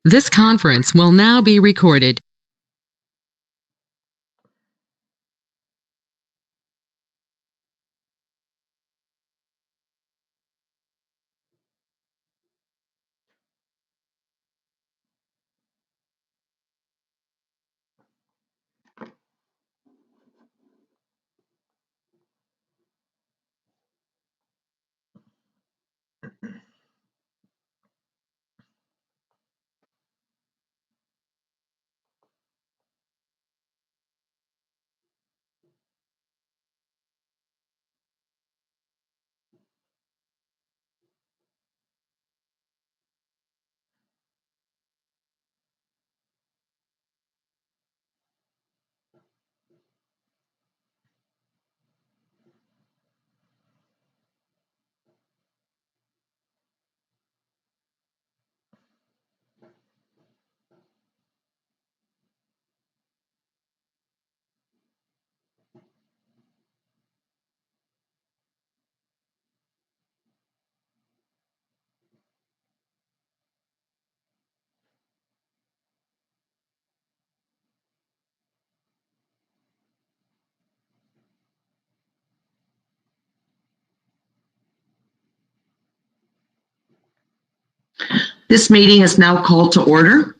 This conference will now be recorded. This meeting is now called to order.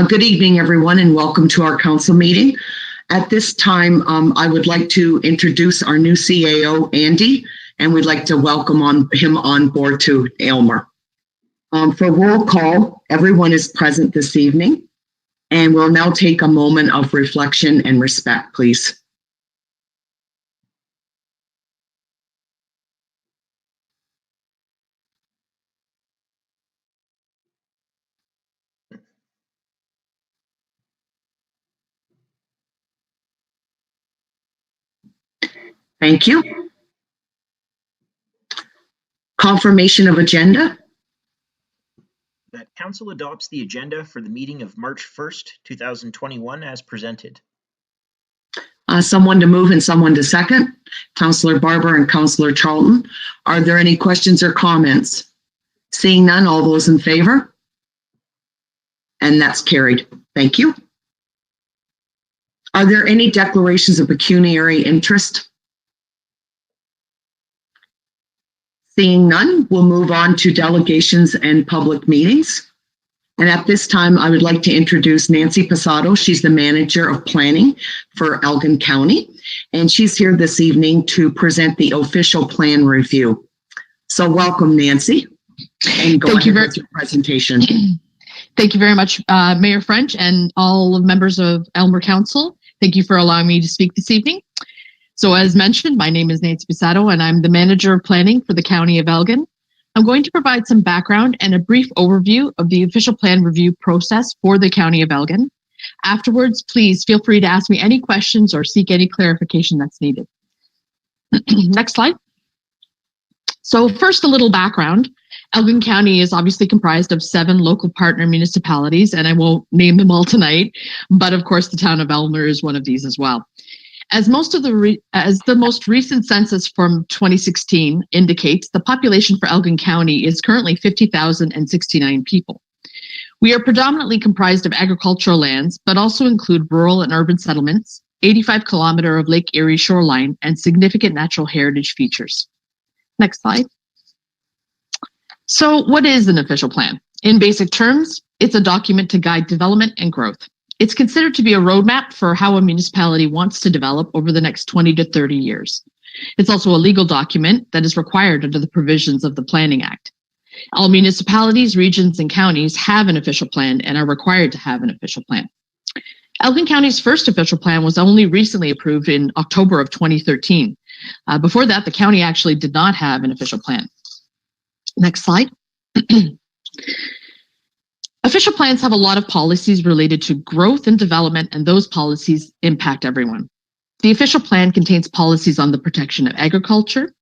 Good evening, everyone, and welcome to our council meeting. At this time, I would like to introduce our new CAO, Andy, and we'd like to welcome him on board to Aylmer. For roll call, everyone is present this evening, and we'll now take a moment of reflection and respect, please. Thank you. Confirmation of agenda. That council adopts the agenda for the meeting of March 1st, 2021 as presented. Someone to move and someone to second. Councillor Barber and Councillor Charlton. Are there any questions or comments? Seeing none, all those in favor? And that's carried. Thank you. Are there any declarations of pecuniary interest? Seeing none, we'll move on to delegations and public meetings. And at this time, I would like to introduce Nancy Passato. She's the manager of planning for Elgin County, and she's here this evening to present the official plan review. So welcome, Nancy, and go ahead with your presentation. Thank you very much, Mayor French and all members of Aylmer Council. Thank you for allowing me to speak this evening. So as mentioned, my name is Nancy Passato and I'm the manager of planning for the County of Elgin. I'm going to provide some background and a brief overview of the official plan review process for the County of Elgin. Afterwards, please feel free to ask me any questions or seek any clarification that's needed. Next slide. So first, a little background. Elgin County is obviously comprised of 7 local partner municipalities, and I won't name them all tonight, but of course the town of Aylmer is one of these as well. As the most recent census from 2016 indicates, the population for Elgin County is currently 50,069 people. We are predominantly comprised of agricultural lands, but also include rural and urban settlements, 85-kilometer of Lake Erie shoreline, and significant natural heritage features. Next slide. So what is an official plan? In basic terms, It's a document to guide development and growth. It's considered to be a roadmap for how a municipality wants to develop over the next 20 to 30 years. It's also a legal document that is required under the provisions of the Planning Act. All municipalities, regions, and counties have an official plan and are required to have an official plan. Elgin County's first official plan was only recently approved in October of 2013. Before that, the county actually did not have an official plan. Next slide. Official plans have a lot of policies related to growth and development, and those policies impact everyone. The official plan contains policies on the protection of agriculture.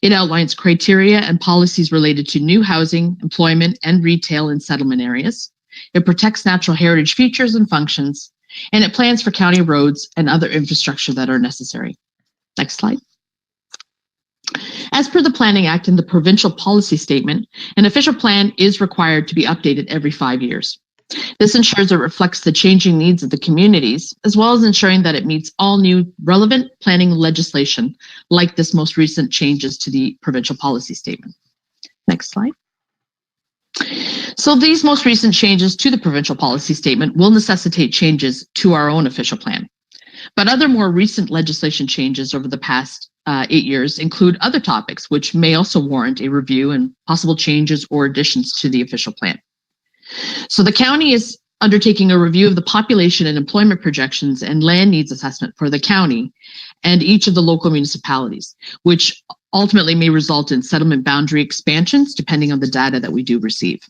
It outlines criteria and policies related to new housing, employment, and retail in settlement areas. It protects natural heritage features and functions, and it plans for county roads and other infrastructure that are necessary. Next slide. As per the Planning Act and the provincial policy statement, an official plan is required to be updated every 5 years. This ensures it reflects the changing needs of the communities, as well as ensuring that it meets all new relevant planning legislation, like this most recent changes to the provincial policy statement. Next slide. So these most recent changes to the provincial policy statement will necessitate changes to our own official plan. But other more recent legislation changes over the past 8 years include other topics which may also warrant a review and possible changes or additions to the official plan. So the county is undertaking a review of the population and employment projections and land needs assessment for the county and each of the local municipalities, which ultimately may result in settlement boundary expansions depending on the data that we do receive.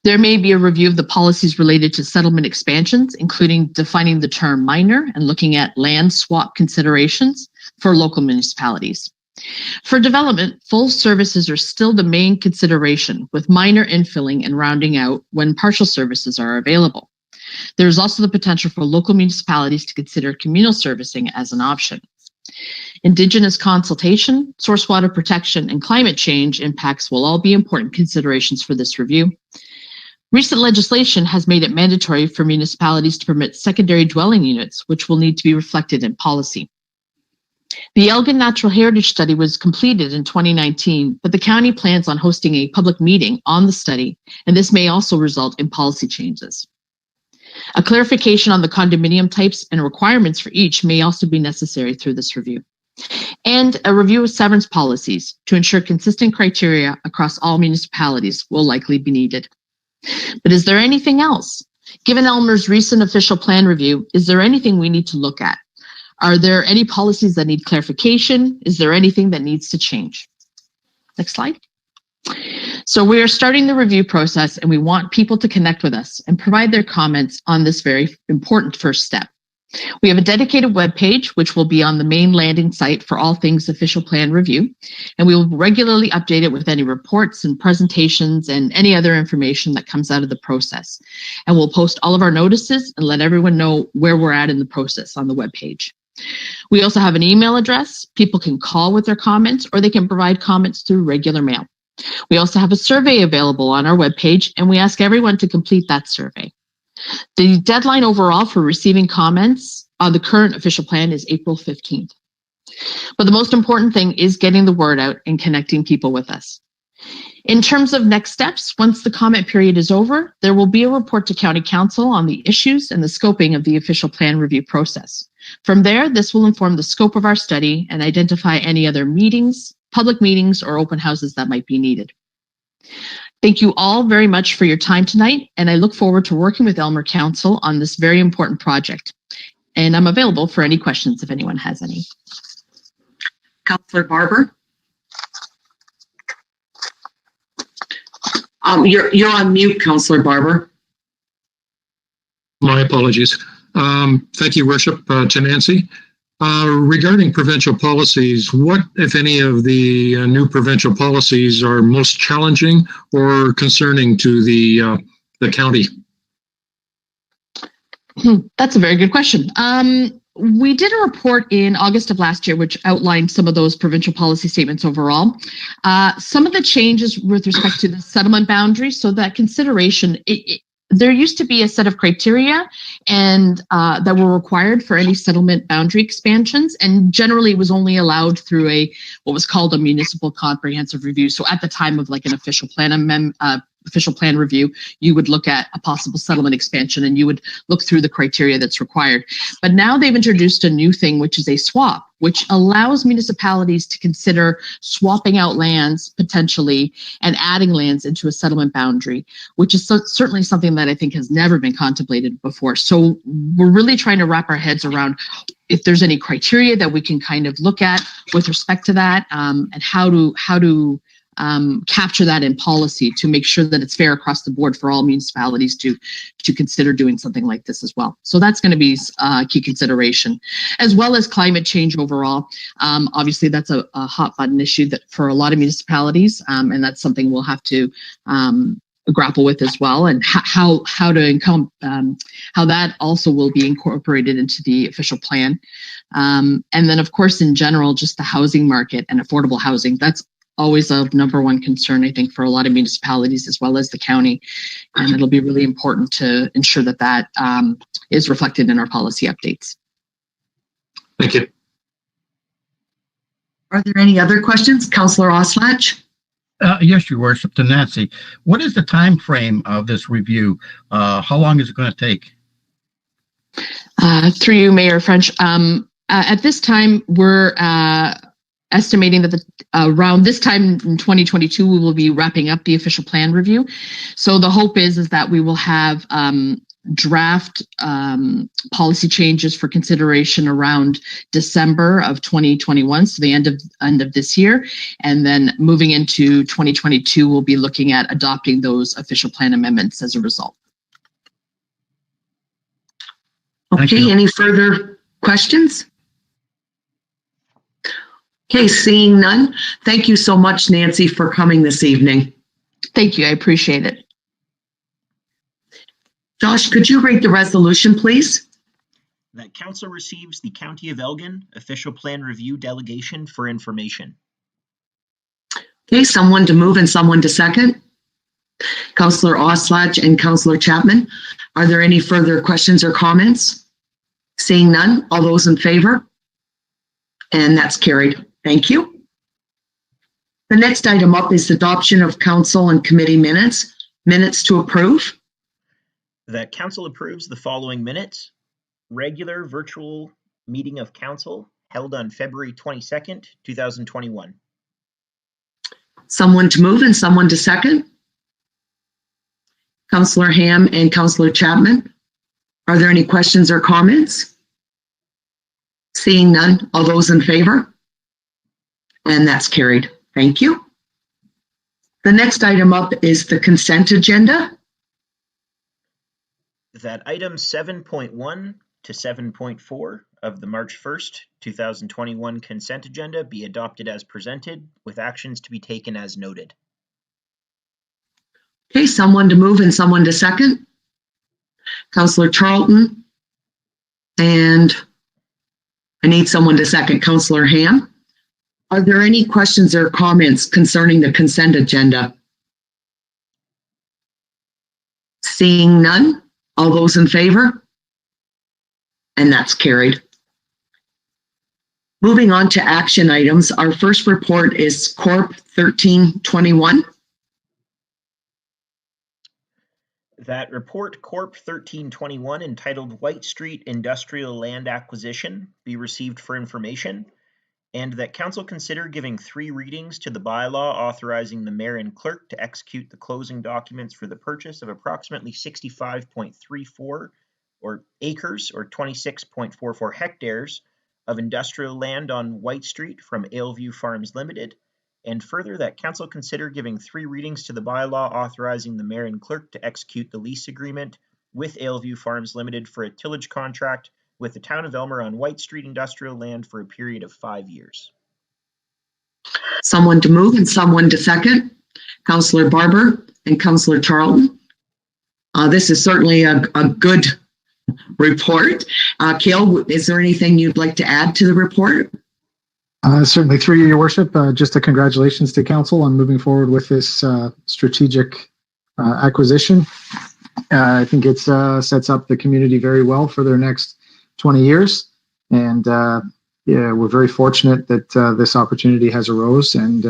There may be a review of the policies related to settlement expansions, including defining the term minor and looking at land swap considerations for local municipalities. For development, full services are still the main consideration, with minor infilling and rounding out when partial services are available. There is also the potential for local municipalities to consider communal servicing as an option. Indigenous consultation, source water protection, and climate change impacts will all be important considerations for this review. Recent legislation has made it mandatory for municipalities to permit secondary dwelling units, which will need to be reflected in policy. The Elgin Natural Heritage Study was completed in 2019, but the county plans on hosting a public meeting on the study, and this may also result in policy changes. A clarification on the condominium types and requirements for each may also be necessary through this review. And a review of severance policies to ensure consistent criteria across all municipalities will likely be needed. But is there anything else? Given Elmer's recent official plan review, is there anything we need to look at? Are there any policies that need clarification? Is there anything that needs to change? Next slide. So we are starting the review process, and we want people to connect with us and provide their comments on this very important first step. We have a dedicated webpage, which will be on the main landing site for all things official plan review, and we will regularly update it with any reports and presentations and any other information that comes out of the process. And we'll post all of our notices and let everyone know where we're at in the process on the webpage. We also have an email address. People can call with their comments, or they can provide comments through regular mail. We also have a survey available on our webpage, and we ask everyone to complete that survey. The deadline overall for receiving comments on the current official plan is April 15th. But the most important thing is getting the word out and connecting people with us. In terms of next steps, once the comment period is over, there will be a report to County Council on the issues and the scoping of the official plan review process. From there, this will inform the scope of our study and identify any other meetings, public meetings, or open houses that might be needed. Thank you all very much for your time tonight, and I look forward to working with Elmer Council on this very important project. And I'm available for any questions if anyone has any. Councillor Barber? You're on mute, Councillor Barber. My apologies. Thank you, Worship, to Nancy. Regarding provincial policies, what, if any, of the new provincial policies are most challenging or concerning to the county? That's a very good question. We did a report in August of last year, which outlined some of those provincial policy statements overall. Some of the changes with respect to the settlement boundaries, so that consideration, there used to be a set of criteria and that were required for any settlement boundary expansions, and generally it was only allowed through what was called a municipal comprehensive review. So at the time of like an official plan official plan review, you would look at a possible settlement expansion and you would look through the criteria that's required. But now they've introduced a new thing, which is a swap, which allows municipalities to consider swapping out lands potentially and adding lands into a settlement boundary, which is certainly something that I think has never been contemplated before. So we're really trying to wrap our heads around if there's any criteria that we can kind of look at with respect to that, and how to capture that in policy to make sure that it's fair across the board for all municipalities to consider doing something like this as well. So that's going to be a key consideration, as well as climate change overall. Obviously, that's a hot button issue that for a lot of municipalities, and that's something we'll have to grapple with as well, and how that also will be incorporated into the official plan. And then, of course, in general, just the housing market and affordable housing. That's always a number one concern, I think, for a lot of municipalities as well as the county. And it'll be really important to ensure that that is reflected in our policy updates. Thank you. Are there any other questions? Councillor Oslach? Yes, Your Worship, to Nancy. What is the time frame of this review? How long is it going to take? Through you, Mayor French. At this time, we're estimating that around this time in 2022, we will be wrapping up the official plan review. So the hope is that we will have draft policy changes for consideration around December of 2021, so the end of this year, and then moving into 2022, we'll be looking at adopting those official plan amendments as a result. Okay, any further questions? Okay, seeing none. Thank you so much, Nancy, for coming this evening. Thank you, I appreciate it. Josh, could you read the resolution, please? That council receives the County of Elgin official plan review delegation for information. Okay, someone to move and someone to second. Councillor Oslach and Councillor Chapman. Are there any further questions or comments? Seeing none, all those in favor? And that's carried. Thank you. The next item up is adoption of council and committee minutes. Minutes to approve. That council approves the following minutes. Regular virtual meeting of council held on February 22nd, 2021. Someone to move and someone to second. Councillor Ham and Councillor Chapman. Are there any questions or comments? Seeing none, all those in favor? And that's carried. Thank you. The next item up is the consent agenda. That items 7.1 to 7.4 of the March 1st, 2021 consent agenda be adopted as presented, with actions to be taken as noted. Okay, someone to move and someone to second. Councillor Charlton. And I need someone to second. Councillor Ham. Are there any questions or comments concerning the consent agenda? Seeing none. All those in favor? And that's carried. Moving on to action items, our first report is Corp 1321. That report, Corp 1321, entitled White Street Industrial Land Acquisition, be received for information, and that council consider giving 3 readings to the bylaw authorizing the mayor and clerk to execute the closing documents for the purchase of approximately 65.34 acres or 26.44 hectares of industrial land on White Street from Aleview Farms Limited, and further that council consider giving 3 readings to the bylaw authorizing the mayor and clerk to execute the lease agreement with Aleview Farms Limited for a tillage contract with the town of Elmer on White Street industrial land for a period of 5 years. Someone to move and someone to second. Councillor Barber and Councillor Charlton. This is certainly a good report. Kale, is there anything you'd like to add to the report? Certainly, through you, Your Worship, just a congratulations to council on moving forward with this strategic acquisition. I think it sets up the community very well for their next 20 years. And yeah, we're very fortunate that this opportunity has arose. And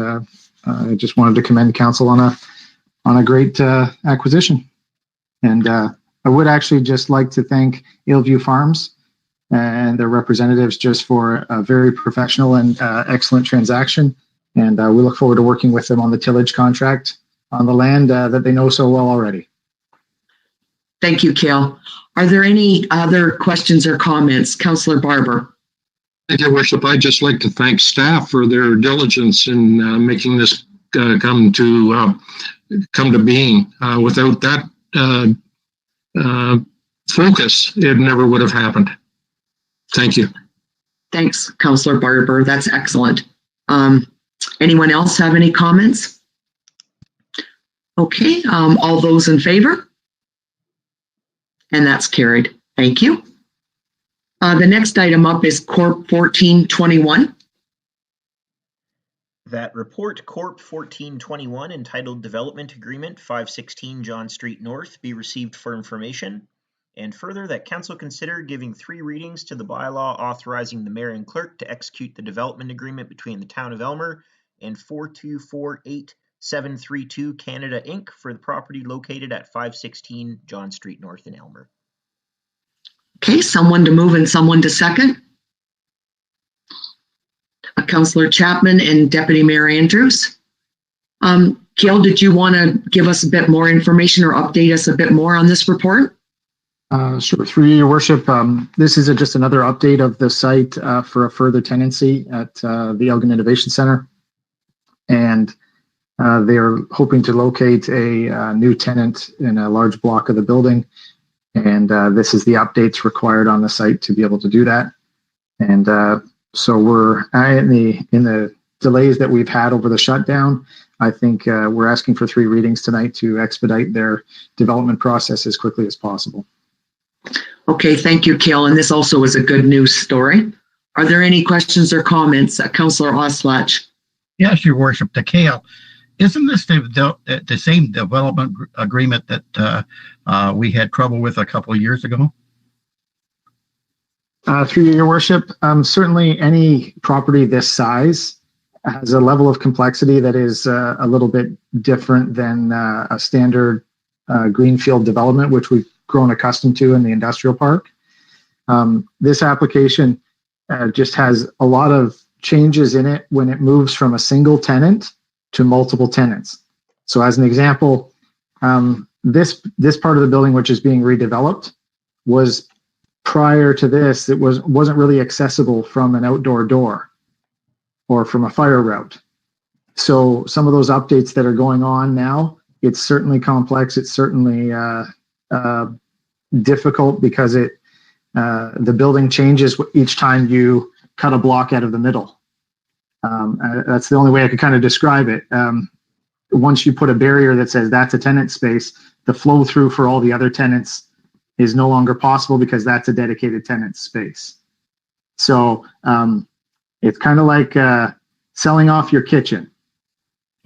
I just wanted to commend council on on a great acquisition. And I would actually just like to thank Hillview Farms and their representatives just for a very professional and excellent transaction. And we look forward to working with them on the tillage contract on the land that they know so well already. Thank you, Cale. Are there any other questions or comments? Councillor Barber. Thank you, Worship. I'd just like to thank staff for their diligence in making this come to being. Without that focus, it never would have happened. Thank you. Thanks, Councillor Barber. That's excellent. Anyone else have any comments? Okay, all those in favor? And that's carried. Thank you. The next item up is Corp 1421. That report, Corp 1421, entitled Development Agreement 516 John Street North, be received for information. And further, that council consider giving 3 readings to the bylaw authorizing the mayor and clerk to execute the development agreement between the town of Elmer and 4248732 Canada Inc. for the property located at 516 John Street North in Elmer. Okay, someone to move and someone to second. Councillor Chapman and Deputy Mayor Andrews. Cale, did you want to give us a bit more information or update us a bit more on this report? Sure. Through your worship, this is just another update of the site for a further tenancy at the Elgin Innovation Center. And they are hoping to locate a new tenant in a large block of the building. And this is the updates required on the site to be able to do that. And so we're in the delays that we've had over the shutdown. I think we're asking for 3 readings tonight to expedite their development process as quickly as possible. Okay, thank you, Cale. And this also is a good news story. Are there any questions or comments? Councillor Oslach. Yes, Your Worship. To Cale, isn't this the same development agreement that we had trouble with a couple of years ago? Through your worship, certainly any property this size has a level of complexity that is a little bit different than a standard greenfield development, which we've grown accustomed to in the industrial park. This application just has a lot of changes in it when it moves from a single tenant to multiple tenants. So as an example, this part of the building, which is being redeveloped, was prior to this, it wasn't really accessible from an outdoor door or from a fire route. So some of those updates that are going on now, it's certainly complex. It's certainly difficult because the building changes each time you cut a block out of the middle. That's the only way I could kind of describe it. Once you put a barrier that says that's a tenant space, the flow through for all the other tenants is no longer possible because that's a dedicated tenant space. So it's kind of like selling off your kitchen.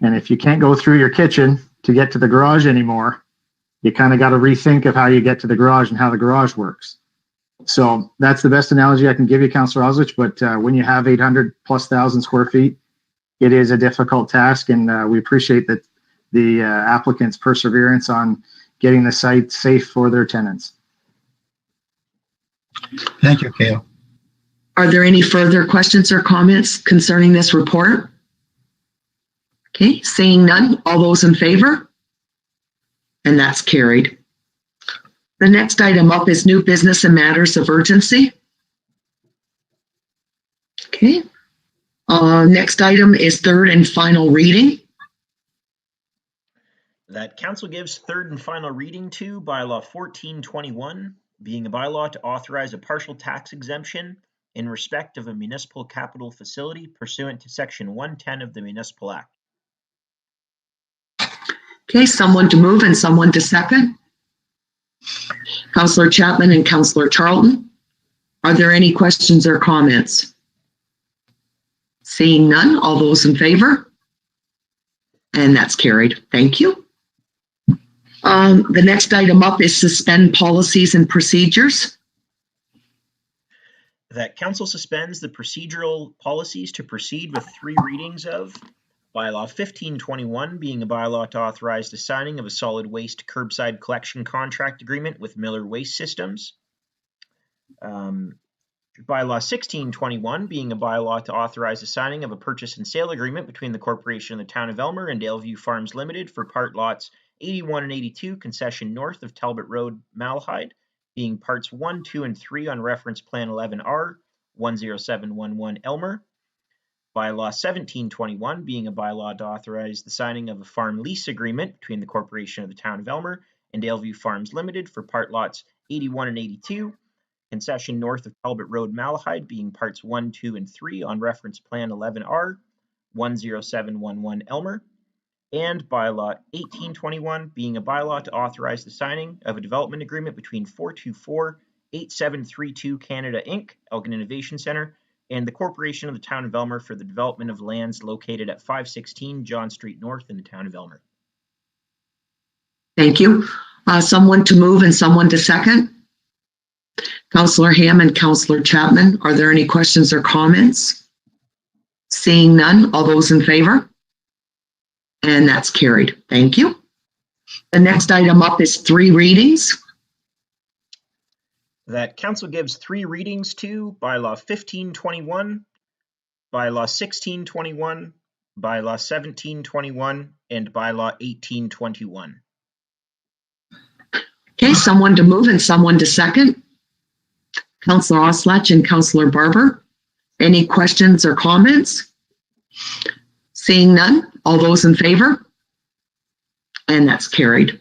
And if you can't go through your kitchen to get to the garage anymore, you kind of got to rethink of how you get to the garage and how the garage works. So that's the best analogy I can give you, Councillor Oslich. But when you have 800,000+ square feet, it is a difficult task. And we appreciate that the applicant's perseverance on getting the site safe for their tenants. Thank you, Cale. Are there any further questions or comments concerning this report? Okay, seeing none, all those in favor? And that's carried. The next item up is new business and matters of urgency. Okay. Next item is 3rd and final reading. That council gives 3rd and final reading to bylaw 1421, being a bylaw to authorize a partial tax exemption in respect of a municipal capital facility pursuant to section 110 of the Municipal Act. Okay, someone to move and someone to second. Councillor Chapman and Councillor Charlton. Are there any questions or comments? Seeing none, all those in favor? And that's carried. Thank you. The next item up is suspend policies and procedures. That council suspends the procedural policies to proceed with 3 readings of Bylaw 1521 being a bylaw to authorize the signing of a solid waste curbside collection contract agreement with Miller Waste Systems. Bylaw 1621 being a bylaw to authorize the signing of a purchase and sale agreement between the corporation of the town of Elmer and Daleview Farms Limited for part lots 81 and 82 concession north of Talbot Road, Malahide, being parts 1, 2, and 3 on reference plan 11R 10711 Elmer. Bylaw 1721 being a bylaw to authorize the signing of a farm lease agreement between the corporation of the town of Elmer and Daleview Farms Limited for part lots 81 and 82, concession north of Talbot Road, Malahide, being parts 1, 2, and 3 on reference plan 11R 10711 Elmer. And bylaw 1821 being a bylaw to authorize the signing of a development agreement between 424-8732 Canada Inc., Elgin Innovation Centre, and the corporation of the town of Elmer for the development of lands located at 516 John Street North in the town of Elmer. Thank you. Someone to move and someone to second. Councillor Ham and Councillor Chapman, are there any questions or comments? Seeing none, all those in favor? And that's carried. Thank you. The next item up is 3 readings. That council gives 3 readings to bylaw 1521, bylaw 1621, bylaw 1721, and bylaw 1821. Okay, someone to move and someone to second. Councillor Oslach and Councillor Barber, any questions or comments? Seeing none, all those in favor? And that's carried.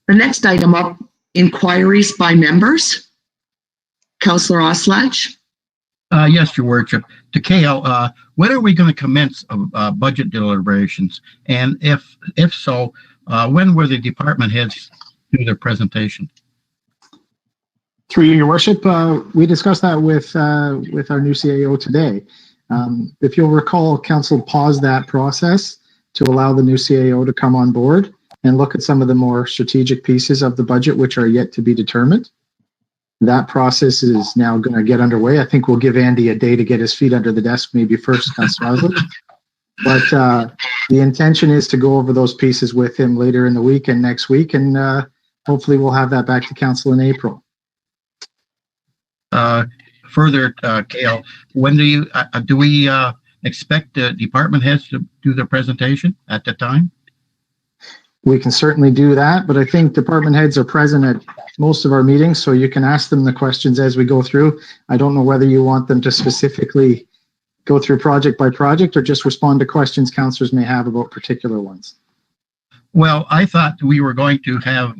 The next item up, inquiries by members. Councillor Oslach. Yes, Your Worship. To Kale, when are we going to commence budget deliberations? And if so, when will the department heads do their presentation? Through you, Your Worship, we discussed that with our new CAO today. If you'll recall, Council paused that process to allow the new CAO to come on board and look at some of the more strategic pieces of the budget, which are yet to be determined. That process is now going to get underway. I think we'll give Andy a day to get his feet under the desk, maybe first, Councillor Oslach. But the intention is to go over those pieces with him later in the week and next week, and hopefully we'll have that back to Council in April. Further, Kale, when do we expect the department heads to do their presentation at the time? We can certainly do that, but I think department heads are present at most of our meetings, so you can ask them the questions as we go through. I don't know whether you want them to specifically go through project by project or just respond to questions councillors may have about particular ones. Well, I thought we were going to have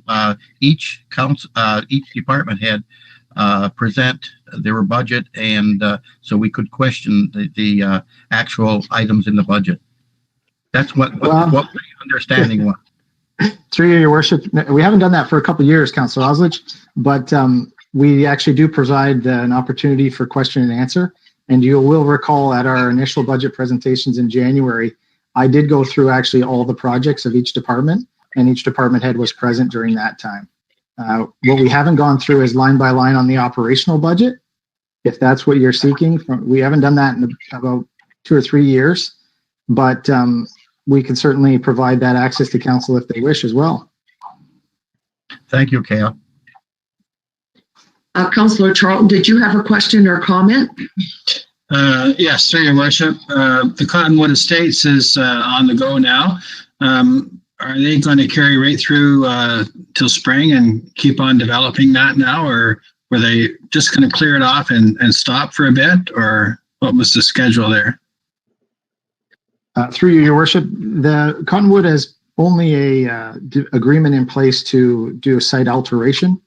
each department head present their budget, and so we could question the actual items in the budget. That's what my understanding was. Through you, Your Worship, we haven't done that for a couple of years, Councillor Oslach, but we actually do provide an opportunity for question and answer. And you will recall at our initial budget presentations in January, I did go through actually all the projects of each department, and each department head was present during that time. What we haven't gone through is line by line on the operational budget. If that's what you're seeking, we haven't done that in about 2 or 3 years, but we can certainly provide that access to council if they wish as well. Thank you, Kale. Councillor Charlton, did you have a question or comment? Yes, through Your Worship. The Cottonwood Estates is on the go now. Are they going to carry right through till spring and keep on developing that now, or were they just going to clear it off and stop for a bit, or what was the schedule there? Through you, Your Worship, the Cottonwood has only a agreement in place to do a site alteration,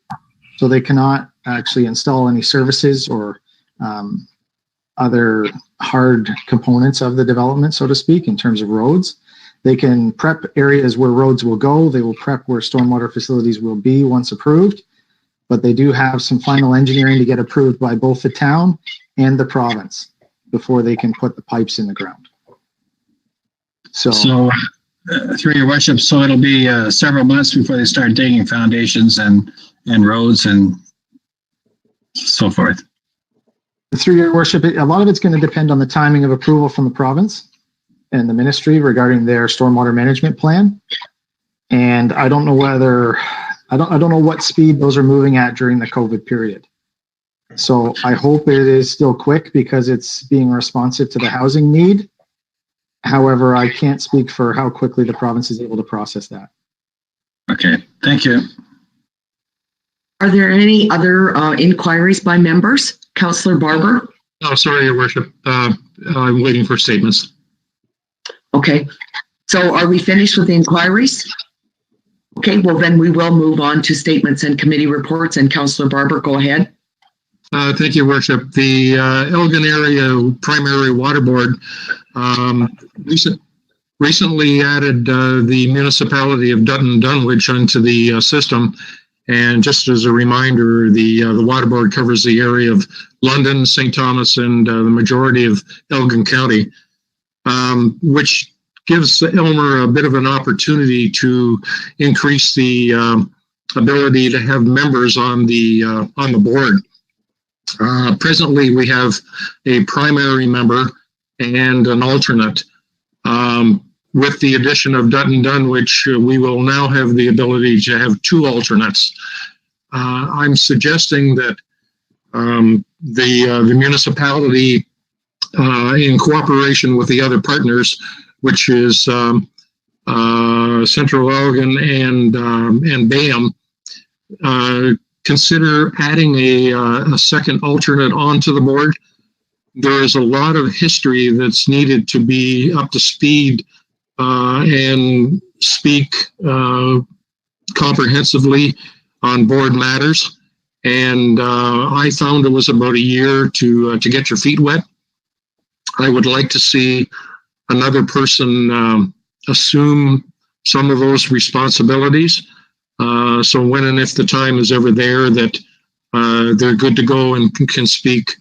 so they cannot actually install any services or other hard components of the development, so to speak, in terms of roads. They can prep areas where roads will go. They will prep where stormwater facilities will be once approved, but they do have some final engineering to get approved by both the town and the province before they can put the pipes in the ground. So through Your Worship, so it'll be several months before they start digging foundations and roads and so forth. Through Your Worship, a lot of it's going to depend on the timing of approval from the province. and the ministry regarding their stormwater management plan. And I don't know I don't know what speed those are moving at during the COVID period. So I hope it is still quick because it's being responsive to the housing need. However, I can't speak for how quickly the province is able to process that. Okay, thank you. Are there any other inquiries by members? Councillor Barber? Oh, sorry, Your Worship. I'm waiting for statements. Okay. So are we finished with the inquiries? Okay, well then we will move on to statements and committee reports. And Councillor Barber, go ahead. Thank you, Worship. The Elgin Area Primary Water Board recently added the municipality of Dutton Dunwich onto the system. And just as a reminder, the water board covers the area of London, St. Thomas, and the majority of Elgin County, which gives Elmer a bit of an opportunity to increase the ability to have members on the board. Presently, we have a primary member and an alternate. With the addition of Dutton Dunwich, we will now have the ability to have two alternates. I'm suggesting that the municipality, in cooperation with the other partners, which is Central Elgin and BAM, consider adding a second alternate onto the board. There is a lot of history that's needed to be up to speed and speak comprehensively on board matters. And I found it was about a year to get your feet wet. I would like to see another person assume some of those responsibilities. So when and if the time is ever there that they're good to go and can speak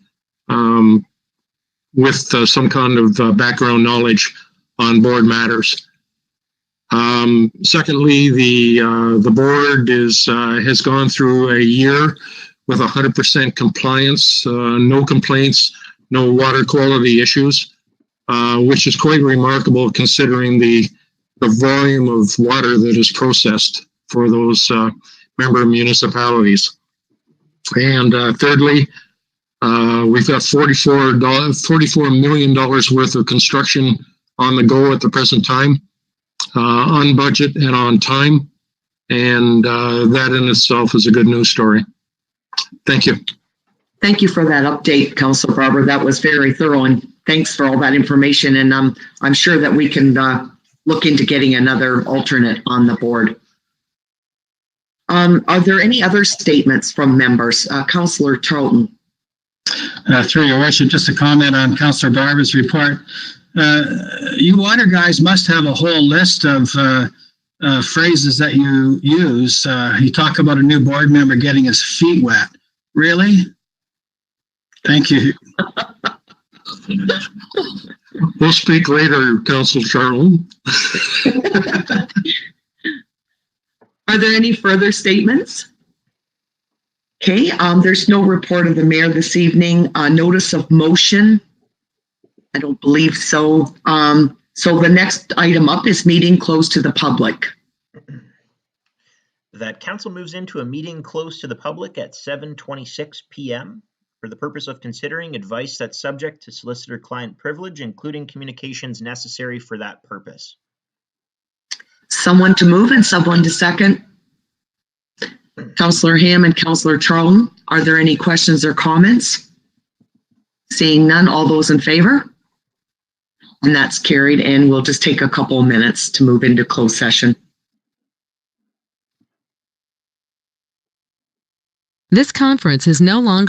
with some kind of background knowledge on board matters. Secondly, the board has gone through a year with 100% compliance, no complaints, no water quality issues, which is quite remarkable considering the volume of water that is processed for those member municipalities. And thirdly, we've got $44 million worth of construction on the go at the present time, on budget and on time. And that in itself is a good news story. Thank you. Thank you for that update, Councillor Barber. That was very thorough, and thanks for all that information. And I'm sure that we can look into getting another alternate on the board. Are there any other statements from members? Councillor Charlton. Through your worship, just a comment on Councillor Barber's report. You water guys must have a whole list of phrases that you use. You talk about a new board member getting his feet wet. Really? Thank you. We'll speak later, Councillor Charlton. Are there any further statements? Okay, there's no report of the mayor this evening. Notice of motion? I don't believe so. So the next item up is meeting closed to the public. That council moves into a meeting closed to the public at 7:26 p.m. for the purpose of considering advice that's subject to solicitor-client privilege, including communications necessary for that purpose. Someone to move and someone to second. Councillor Ham and Councillor Charlton, are there any questions or comments? Seeing none, all those in favor? And that's carried, and we'll just take a couple of minutes to move into closed session. This conference is no longer